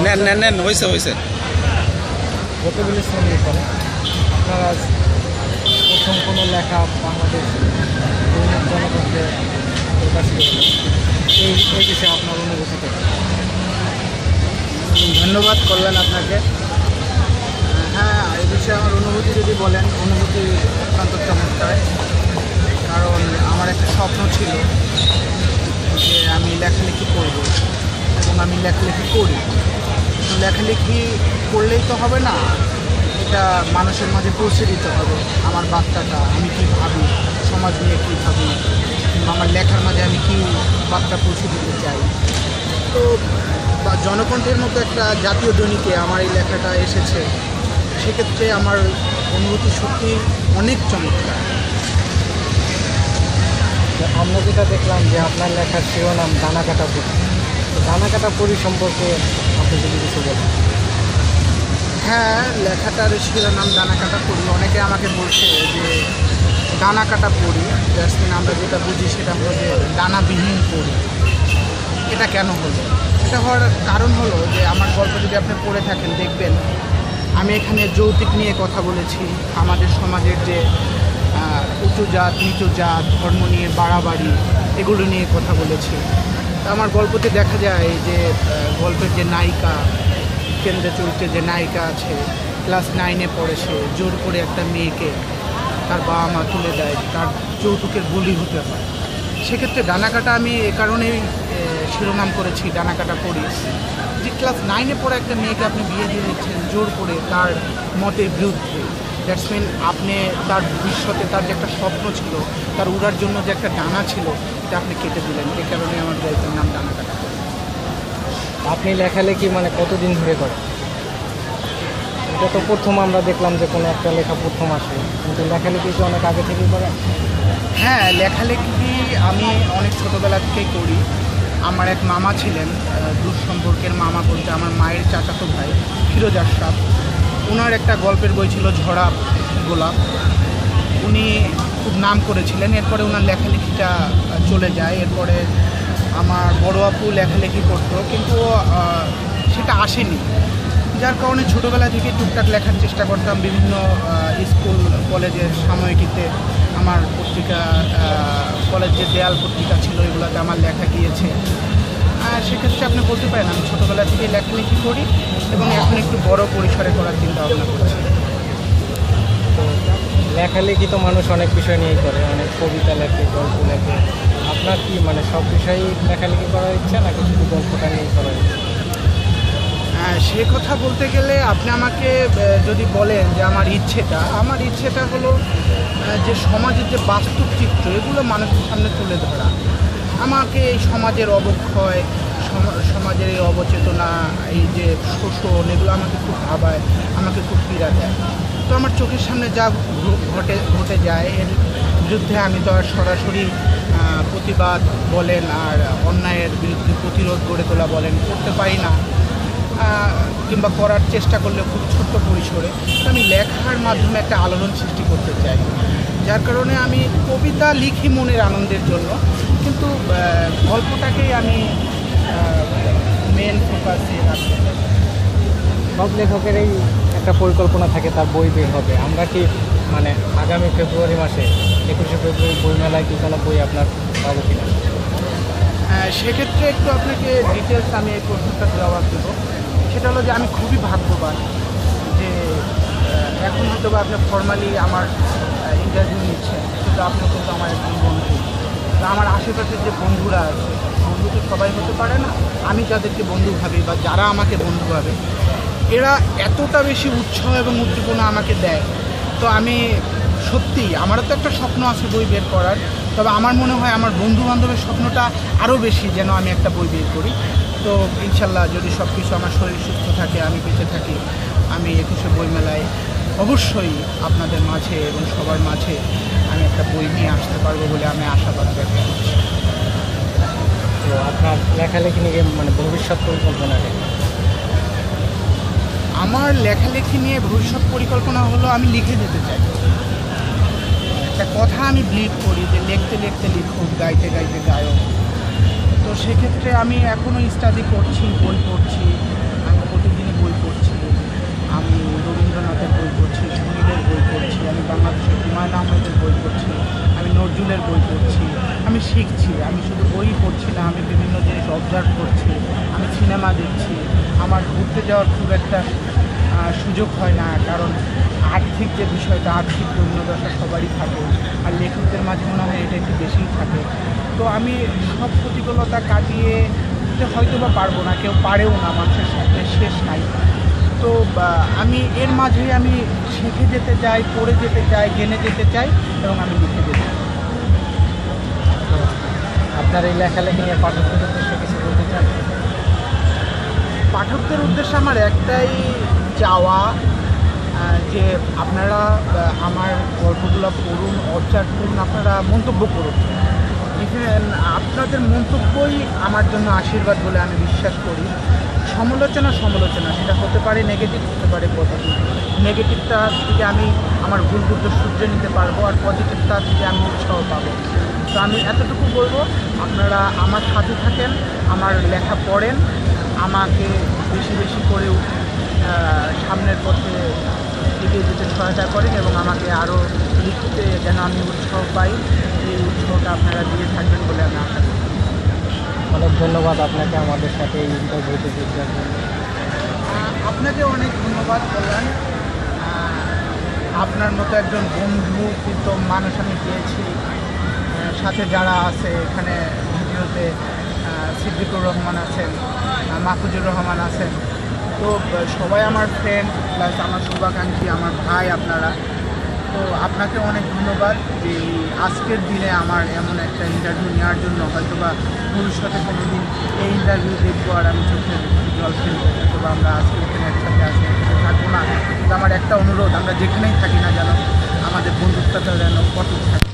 নেন নেন নেন হয়েছে হয়েছে। কতগুলি শ্রমিক করে আপনারা প্রথম কোনো লেখা বাংলাদেশ দৈনিক জনগণকে প্রকাশিত এই বিষয়ে আপনার অনুভূতি থেকে। ধন্যবাদ করলেন আপনাকে। হ্যাঁ, এই বিষয়ে আমার অনুভূতি যদি বলেন, অনুভূতি অত্যন্ত চমৎকার। কারণ আমার একটা স্বপ্ন ছিল যে আমি লেখালেখি করব এবং আমি লেখালেখি করি। তো লেখালেখি করলেই তো হবে না, এটা মানুষের মাঝে পৌঁছে দিতে হবে। আমার বার্তাটা আমি কী ভাবি, সমাজ নিয়ে কী ভাবি, কিংবা আমার লেখার মাঝে আমি কী বার্তা পৌঁছে দিতে চাই। তো জনকণ্ঠের মতো একটা জাতীয় দৈনিকে আমার এই লেখাটা এসেছে, সেক্ষেত্রে আমার অনুভূতি সত্যি অনেক চমৎকার। আমরা যেটা দেখলাম যে আপনার লেখার শিরোনাম দানাকাটা পরি। তো দানাকাটা পরি সম্পর্কে আপনি যদি কিছু বলেন। হ্যাঁ, লেখাটার শিরোনাম দানাকাটা পরি। অনেকে আমাকে বলছে যে দানাকাটা পরি, জাস্টিন আমরা যেটা বুঝি সেটা হলো যে দানাবিহীন পরি। এটা কেন হলো? এটা হওয়ার কারণ হলো যে আমার গল্প যদি আপনি পড়ে থাকেন দেখবেন আমি এখানে যৌতুক নিয়ে কথা বলেছি, আমাদের সমাজের যে উঁচু জাত নিচু জাত, ধর্ম নিয়ে বাড়াবাড়ি, এগুলো নিয়ে কথা বলেছি। তা আমার গল্পতে দেখা যায় যে গল্পের যে নায়িকা, কেন্দ্রে চরিত্রে যে নায়িকা আছে, ক্লাস 9-এ পড়ে, সে জোর করে একটা মেয়েকে তার বাবা মা তুলে দেয়, তার যৌতুকের বলি হতে হয়। সেক্ষেত্রে ডানাকাটা আমি এ কারণেই শিরোনাম করেছি ডানাকাটা পরি, যে ক্লাস 9-এ পড়ে একটা মেয়েকে আপনি বিয়ে দিয়ে দিচ্ছেন জোর করে তার মতের বিরুদ্ধে। দ্যাটস মিন আপনি তার ভবিষ্যতে তার যে একটা স্বপ্ন ছিল, তার উড়ার জন্য যে একটা ডানা ছিল, এটা আপনি কেটে দিলেন। এই কারণে আমার গল্পের নাম ডানাকাটা। আপনি লেখালেখি মানে কতদিন ধরে করেন? এটা তো প্রথম আমরা দেখলাম যে কোনো একটা লেখা প্রথম আসে, কিন্তু লেখালেখি কি অনেক আগে থেকেই করেন? হ্যাঁ, লেখালেখি আমি অনেক ছোটোবেলা থেকেই করি। আমার এক মামা ছিলেন, দূর সম্পর্কের মামা বলতে আমার মায়ের চাচাতো ভাই, ফিরোজ আশরাফ। ওনার একটা গল্পের বই ছিল ঝরা গোলাপ, উনি খুব নাম করেছিলেন। এরপরে ওনার লেখালেখিটা চলে যায়। এরপরে আমার বড় আপু লেখালেখি করতো, কিন্তু সেটা আসেনি, যার কারণে ছোটোবেলা থেকে টুকটাক লেখার চেষ্টা করতাম। বিভিন্ন স্কুল কলেজের সাময়িকীতে আমার পত্রিকা, কলেজের দেয়াল পত্রিকা ছিল, এগুলোতে আমার লেখা গিয়েছে। সেক্ষেত্রে আপনি বলতে পারেন আমি ছোটোবেলা থেকে লেখালেখি করি এবং এখন একটু বড় পরিসরে করার চিন্তা ভাবনা করছি। তো লেখালেখি তো মানুষ অনেক বিষয় নিয়েই করে, অনেক কবিতা লেখে, গল্প লেখে। আপনার কি মানে সব বিষয়েই লেখালেখি করার ইচ্ছা, নাকি শুধু গল্পটা নিয়েই করার ইচ্ছা? সে কথা বলতে গেলে আপনি আমাকে যদি বলেন যে আমার ইচ্ছেটা হলো যে সমাজের যে বাস্তব চিত্র, এগুলো মানুষের সামনে তুলে ধরা। আমাকে এই সমাজের অবক্ষয়, সমাজের এই অবচেতনা, এই যে শোষণ, এগুলো আমাকে খুব ভাবায়, আমাকে খুব পীড়া দেয়। তো আমার চোখের সামনে যা ঘটে যায়, এর বিরুদ্ধে আমি তো আর সরাসরি প্রতিবাদ বলেন আর অন্যায়ের বিরুদ্ধে প্রতিরোধ গড়ে তোলা বলেন করতে পারি না, কিংবা করার চেষ্টা করলে খুব ছোট্ট পরিসরে। তো আমি লেখার মাধ্যমে একটা আলোড়ন সৃষ্টি করতে চাই, যার কারণে আমি কবিতা লিখি মনের আনন্দের জন্য, কিন্তু গল্পটাকেই আমি মেন ফোকাসে রাখতে চাই। সব লেখকেরই একটা পরিকল্পনা থাকে তার বই বের হবে। আমরা কি মানে আগামী ফেব্রুয়ারি মাসে 21শে ফেব্রুয়ারি বইমেলায় কি কোনো বই আপনার পাবো কিনা? সেক্ষেত্রে একটু আপনাকে ডিটেলস আমি এই প্রশ্নটা জবাব দেবো। সেটা হলো যে আমি খুবই ভাগ্যবান যে এখন হয়তো বা আপনি ফর্মালি আমার ইন্টারভিউ নিচ্ছেন, কিন্তু আপনি কিন্তু আমার একজন বন্ধু। তো আমার আশেপাশের যে বন্ধুরা আছে, বন্ধু তো সবাই হতে পারে না, আমি যাদেরকে বন্ধু ভাবি বা যারা আমাকে বন্ধু ভাবে, এরা এতটা বেশি উৎসাহ এবং উদ্দীপনা আমাকে দেয়। তো আমি সত্যি, আমারও তো একটা স্বপ্ন আছে বই বের করার, তবে আমার মনে হয় আমার বন্ধুবান্ধবের স্বপ্নটা আরও বেশি, যেন আমি একটা বই বের করি। তো ইনশাল্লাহ যদি সব কিছু, আমার শরীর সুস্থ থাকে, আমি বেঁচে থাকি, আমি 21শে বইমেলায় অবশ্যই আপনাদের মাঝে এবং সবার মাঝে আমি একটা বই নিয়ে আসতে পারবো বলে আমি আশাবাদ ব্যক্ত করছি। তো আপনার লেখালেখি নিয়ে মানে ভবিষ্যৎ পরিকল্পনাটা? আমার লেখালেখি নিয়ে ভবিষ্যৎ পরিকল্পনা হলো আমি লিখে যেতে চাই। একটা কথা আমি বিলিভ করি যে লিখতে লিখতে লিখুক, গাইতে গাইতে গায়ক। তো সেক্ষেত্রে আমি এখনও স্টাডি করছি, বই পড়ছি, আমি শিখছি, আমি শুধু বই পড়ছি না, আমি বিভিন্ন জিনিস অবজার্ভ করছি, আমি সিনেমা দেখছি। আমার ঘুরতে যাওয়ার খুব একটা সুযোগ হয় না, কারণ আর্থিক যে বিষয়টা, আর্থিক দৈন্যদশা সবারই থাকে, আর লেখকদের মাঝে মনে হয় এটা একটু বেশিই থাকে। তো আমি সব প্রতিকূলতা কাটিয়ে উঠতে হয়তো বা পারবো না, কেউ পারেও না, মানুষের সাথে শেষ নাই। তো আমি এর মাঝেই আমি শিখে যেতে চাই, পড়ে যেতে চাই, জেনে যেতে চাই এবং আমি লিখে যেতে চাই। আপনার এই লেখালেখি নিয়ে পাঠকদের উদ্দেশ্যে কিছু বলতে চান? পাঠকদের উদ্দেশ্যে আমার একটাই চাওয়া, যে আপনারা আমার গল্পগুলো পড়ুন, অবজার্ভ করুন, আপনারা মন্তব্য করুন। ইভেন আপনাদের মন্তব্যই আমার জন্য আশীর্বাদ বলে আমি বিশ্বাস করি। সমালোচনা সেটা হতে পারে নেগেটিভ, হতে পারে পজিটিভ। নেগেটিভটা থেকে আমি আমার ভুল বুদ্ধ শুধরে নিতে পারবো, আর পজিটিভটা থেকে আমি উৎসাহ পাবো। তো আমি এতটুকু বলবো, আপনারা আমার সাথে থাকেন, আমার লেখা পড়েন, আমাকে বেশি বেশি করে সামনের পথে এগিয়ে যেতে সহায়তা করেন এবং আমাকে আরও লিখতে যেন আমি উৎসাহ পাই, এই উৎসাহটা আপনারা দিয়ে থাকবেন বলে আমি আশা করি। অনেক ধন্যবাদ আপনাকে আমাদের সাথে এই ইন্টারভিউতে যোগ দেওয়ার জন্য। আপনাকে অনেক ধন্যবাদ বললেন। আপনার মতো একজন বন্ধু কিন্তু মানুষ আমি পেয়েছি। সাথে যারা আছে এখানে ভিডিওতে, সিদ্দিকুর রহমান আছেন, মাহফুজুর রহমান আছেন, তো সবাই আমার ফ্রেন্ড প্লাস আমার শুভাকাঙ্ক্ষী, আমার ভাই আপনারা। তো আপনাকে অনেক ধন্যবাদ যে আজকের দিনে আমার এমন একটা ইন্টারভিউ নেওয়ার জন্য। হয়তো বা ভবিষ্যতে কোনো দিন এই ইন্টারভিউ দেখবো আর আমি চোখের জল ফেলবো, হয়তো বা আমরা আজকে এখানে একসাথে থাকবো না। কিন্তু আমার একটা অনুরোধ, আমরা যেখানেই থাকি না যেন আমাদের বন্ধুত্বটা যেন কঠিন থাকে।